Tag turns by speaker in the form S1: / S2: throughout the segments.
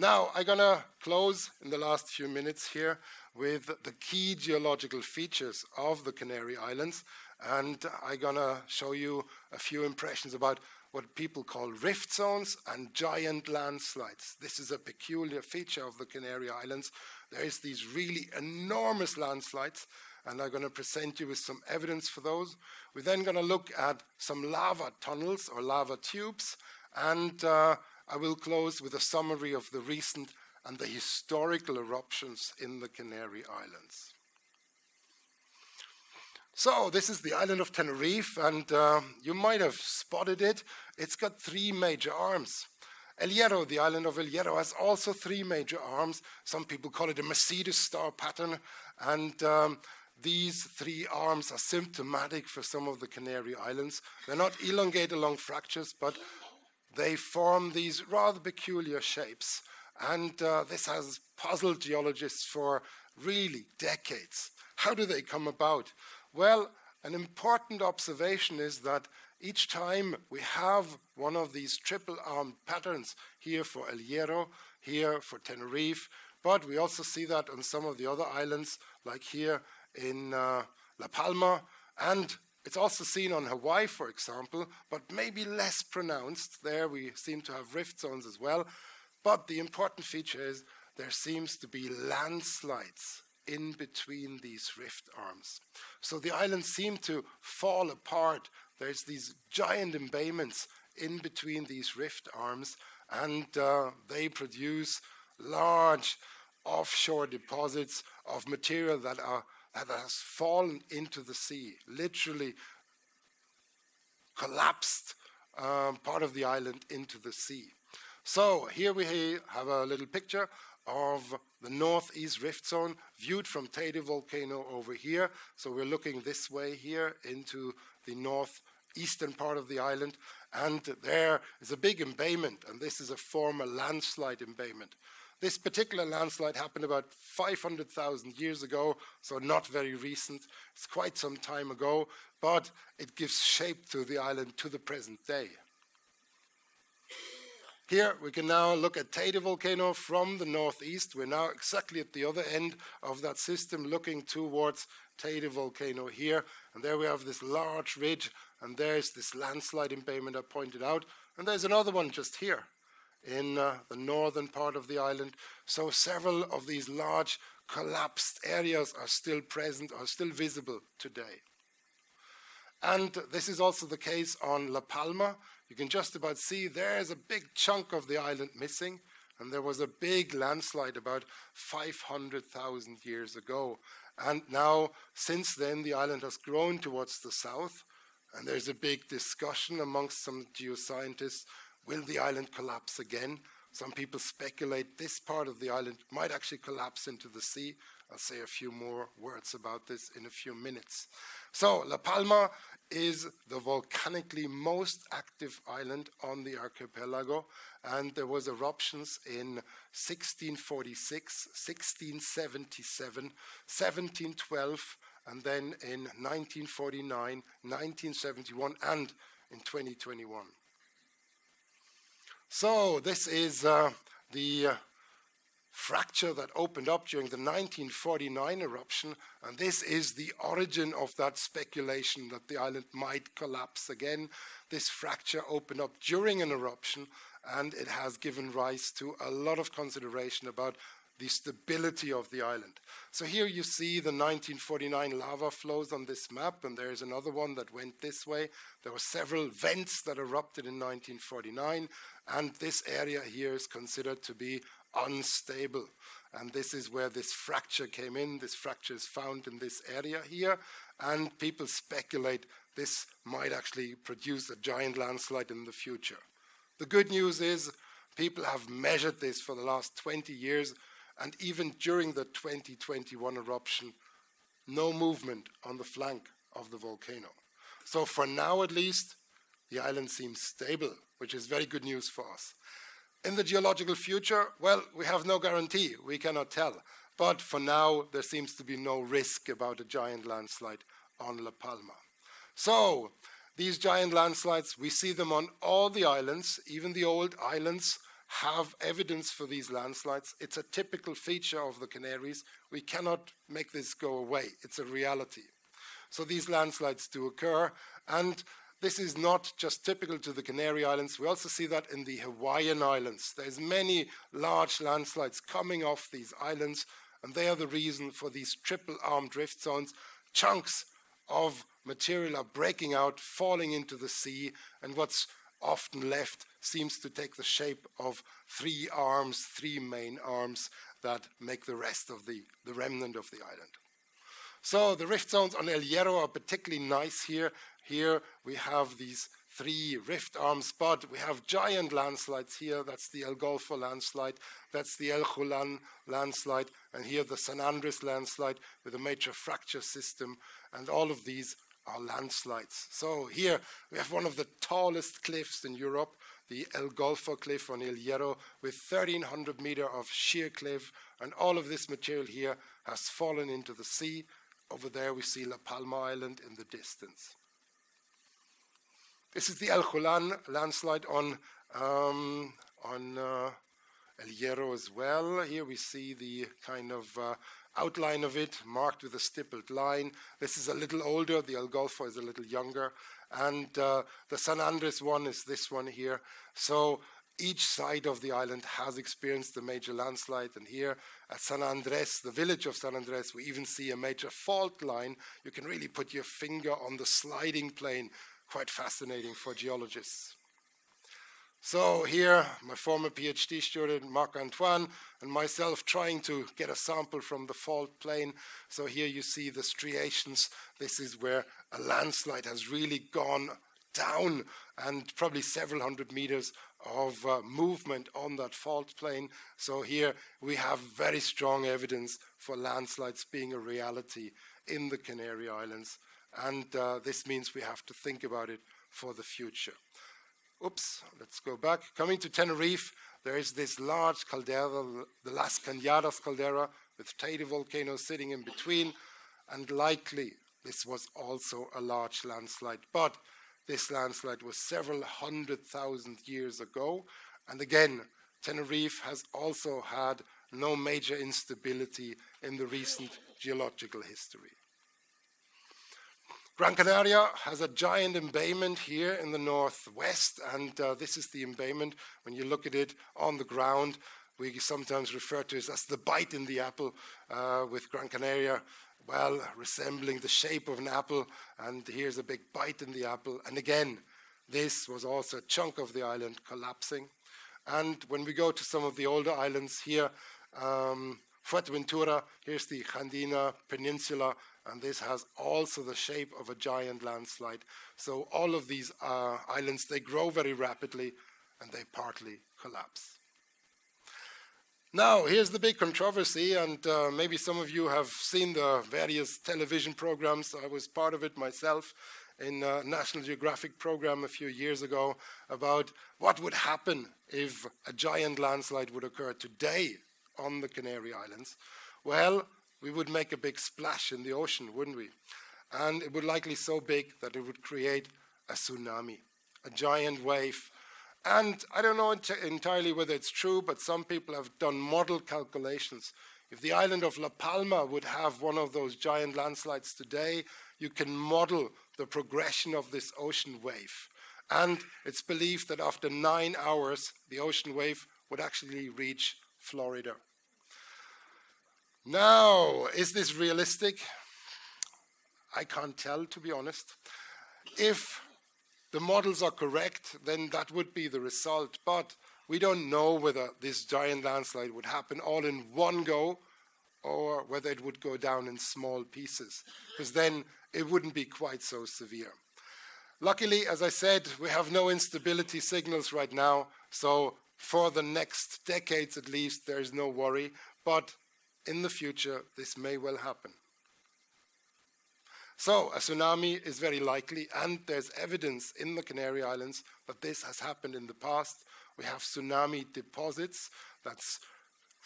S1: Now, I'm gonna close in the last few minutes here with the key geological features of the Canary Islands, and I'm gonna show you a few impressions about what people call rift zones and giant landslides. This is a peculiar feature of the Canary Islands. There is these really enormous landslides, and I'm going to present you with some evidence for those. We're then going to look at some lava tunnels or lava tubes, and I will close with a summary of the recent and the historical eruptions in the Canary Islands. So this is the island of Tenerife, and you might have spotted it. It's got three major arms. El Hierro, the island of El Hierro, has also three major arms. Some people call it a Mercedes star pattern, and these three arms are symptomatic for some of the Canary Islands. They're not elongated along fractures, but they form these rather peculiar shapes. And this has puzzled geologists for really decades. How do they come about? Well, an important observation is that each time we have one of these triple-armed patterns, here for El Hierro, here for Tenerife, but we also see that on some of the other islands, like here in La Palma, and it's also seen on Hawaii, for example, but maybe less pronounced. There we seem to have rift zones as well. But the important feature is there seems to be landslides in between these rift arms. So the islands seem to fall apart. There's these giant embayments in between these rift arms, and they produce large offshore deposits of material that has fallen into the sea, literally collapsed part of the island into the sea. So here we have a little picture of the northeast rift zone viewed from Teide volcano over here. So we're looking this way here into the northeastern part of the island, and there is a big embayment, and this is a former landslide embayment. This particular landslide happened about 500,000 years ago, so not very recent. It's quite some time ago, but it gives shape to the island to the present day. Here we can now look at Teide volcano from the northeast. We're now exactly at the other end of that system, looking towards Teide volcano here. And there we have this large ridge, and there's this landslide embayment I pointed out. And there's another one just here in the northern part of the island. So several of these large collapsed areas are still present, are still visible today. And this is also the case on La Palma. You can just about see there's a big chunk of the island missing, and there was a big landslide about 500,000 years ago. And now, since then, the island has grown towards the south, and there's a big discussion amongst some geoscientists. Will the island collapse again? Some people speculate this part of the island might actually collapse into the sea. I'll say a few more words about this in a few minutes. So La Palma is the volcanically most active island on the archipelago, and there was eruptions in 1646, 1677, 1712, and then in 1949, 1971, and in 2021. So this is the fracture that opened up during the 1949 eruption, and this is the origin of that speculation that the island might collapse again. This fracture opened up during an eruption, and it has given rise to a lot of consideration about the stability of the island. So here you see the 1949 lava flows on this map, and there's another one that went this way. There were several vents that erupted in 1949, and this area here is considered to be unstable. And this is where this fracture came in. This fracture is found in this area here, and people speculate this might actually produce a giant landslide in the future. The good news is people have measured this for the last 20 years, and even during the 2021 eruption, no movement on the flank of the volcano. So for now at least, the island seems stable, which is very good news for us. In the geological future, well, we have no guarantee, we cannot tell. But for now, there seems to be no risk about a giant landslide on La Palma. So, these giant landslides, we see them on all the islands. Even the old islands have evidence for these landslides. It's a typical feature of the Canaries. We cannot make this go away. It's a reality. So these landslides do occur, and this is not just typical to the Canary Islands. We also see that in the Hawaiian Islands. There's many large landslides coming off these islands, and they are the reason for these triple-armed rift zones. Chunks of material are breaking out, falling into the sea, and what's often left seems to take the shape of three arms, three main arms that make the rest of the remnant of the island. So the rift zones on El Hierro are particularly nice here. Here we have these three rift arms, but we have giant landslides here. That's the El Golfo landslide, that's the El Julan landslide, and here the San Andres landslide with a major fracture system, and all of these are landslides. So here we have one of the tallest cliffs in Europe, the El Golfo cliff on El Hierro, with 1,300 meters of sheer cliff, and all of this material here has fallen into the sea. Over there we see La Palma Island in the distance. This is the El Julan landslide on El Hierro as well. Here we see the kind of outline of it, marked with a stippled line. This is a little older, the El Golfo is a little younger, and the San Andres one is this one here. So each side of the island has experienced a major landslide, and here at San Andres, the village of San Andres, we even see a major fault line. You can really put your finger on the sliding plane. Quite fascinating for geologists. So here, my former PhD student, Marc-Antoine, and myself trying to get a sample from the fault plane. So here you see the striations. This is where a landslide has really gone down, and probably several hundred meters of movement on that fault plane. So here we have very strong evidence for landslides being a reality in the Canary Islands, and this means we have to think about it for the future. Oops, let's go back. Coming to Tenerife, there is this large caldera, the Las Cañadas caldera, with Teide volcano sitting in between, and likely this was also a large landslide, but this landslide was several 100,000 years ago, and again, Tenerife has also had no major instability in the recent geological history. Gran Canaria has a giant embayment here in the northwest, and this is the embayment. When you look at it on the ground, we sometimes refer to it as the bite in the apple, with Gran Canaria, well, resembling the shape of an apple, and here's a big bite in the apple. And again, this was also a chunk of the island collapsing. And when we go to some of the older islands here, Fuerteventura, here's the Andina Peninsula, and this has also the shape of a giant landslide. So all of these islands, they grow very rapidly, and they partly collapse. Now, here's the big controversy, and maybe some of you have seen the various television programs. I was part of it myself in a National Geographic program a few years ago about what would happen if a giant landslide would occur today on the Canary Islands. Well, we would make a big splash in the ocean, wouldn't we? And it would likely so big that it would create a tsunami, a giant wave. And I don't know entirely whether it's true, but some people have done model calculations. If the island of La Palma would have one of those giant landslides today, you can model the progression of this ocean wave. And it's believed that after 9 hours, the ocean wave would actually reach Florida. Now, is this realistic? I can't tell, to be honest. If the models are correct, then that would be the result. But we don't know whether this giant landslide would happen all in one go or whether it would go down in small pieces, because then it wouldn't be quite so severe. Luckily, as I said, we have no instability signals right now, so for the next decades at least, there is no worry. But in the future, this may well happen. So a tsunami is very likely, and there's evidence in the Canary Islands that this has happened in the past. We have tsunami deposits, that's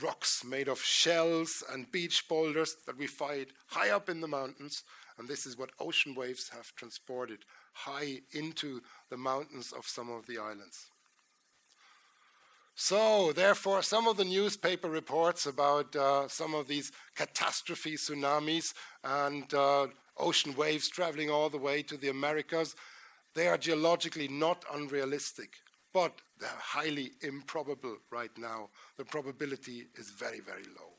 S1: rocks made of shells and beach boulders that we find high up in the mountains, and this is what ocean waves have transported high into the mountains of some of the islands. So, therefore, some of the newspaper reports about some of these catastrophe tsunamis and ocean waves traveling all the way to the Americas, they are geologically not unrealistic, but they're highly improbable right now. The probability is very, very low.